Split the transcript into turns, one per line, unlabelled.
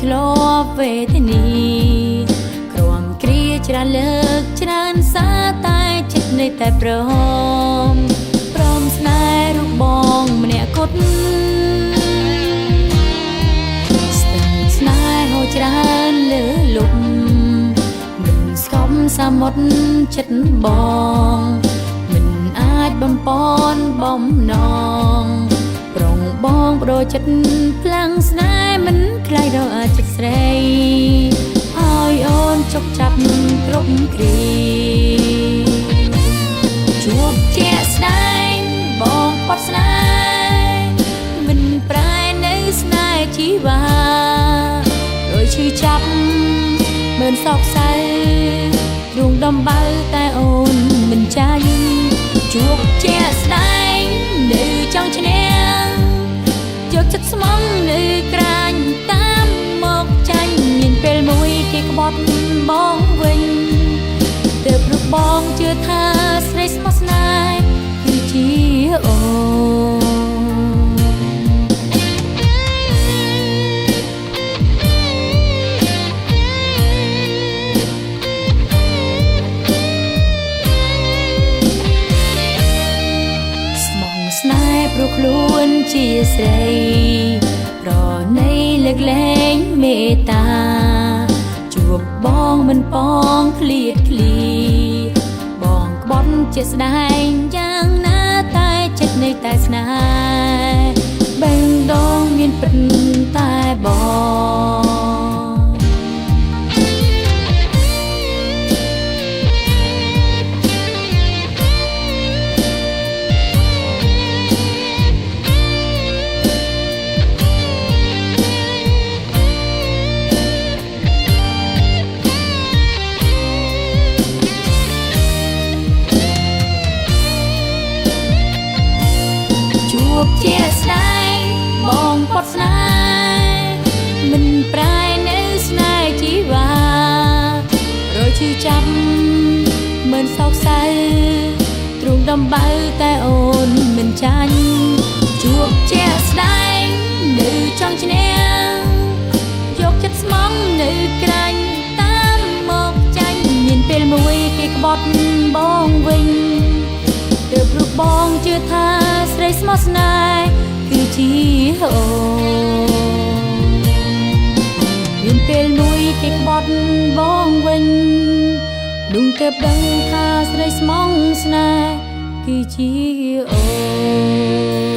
ធ្លាប់វេទនីក្រំគ្រាច្រើនលើកច្រើនសារតែចិត្តនៅតែព្រមស្នេហ៍រូបបងម្នាក់គត់ស្ទឹងស្នេហ៍ហូរច្រើនលើលុបមិនស្គមសមុទ្រចិត្តបងមិនអាចបំពន់បំណងប្រុងបងបដូរចិត្តផ្លាំងស្នេហ៍មិនខ្លាយរកចិត្តស្រីឲ្យអូនជោគចាប់គ្រប់គ្រាជួបជាស្នេហ៍បងផុតស្នេហ៍មិនប្រែនៅស្នេហ៍ជីវ៉ាដោយឈឺចាប់មើលសោកសៅដួងដំបៅតែអូនមិនចាញ់ជួបជាស្នេហ៍នៅចង់ឈ្នះយកចិត្តស្មងនៅក្រាញតាមមកចាញ់មានពេលមួយគេក្បត់បងវិញទើបរូបបងជឿថាស្រីស្មោះស្នេហ៍គឺជាអូស្មោះស្នេហ៍ព្រោះខ្លួនជាស្រីប្រណីលើកលែងមេត្តាជួបបងមិនប៉ងឃ្លៀតឃ្លីបងក្បត់ជាស្ដែងយ៉ាងណាតែចិត្តនៅតែស្នេហ៍បេះដូងមានពិតតែបងជាស្នេហ៍បងផុតស្នេហ៍មិនប្រែនៅស្នេហ៍ជីវ៉ារយឈឺចាប់មិនសោកសៅទ្រូងដំបៅតែអូនមិនចាញ់ជួបជាស្នេហ៍នៅចង់ឈ្នះយកចិត្តស្មងនៅក្រាញ់តាមមកចាញ់មានពេលមួយគេក្បត់បងវិញទើបរូបបងជឿថាស្រីស្មោះស្នេហ៍គឺជាអូមានពេលមួយគេក្បត់បងវិញដួងទើបដឹងថាស្រីស្មោះស្នេហ៍គឺជាអូ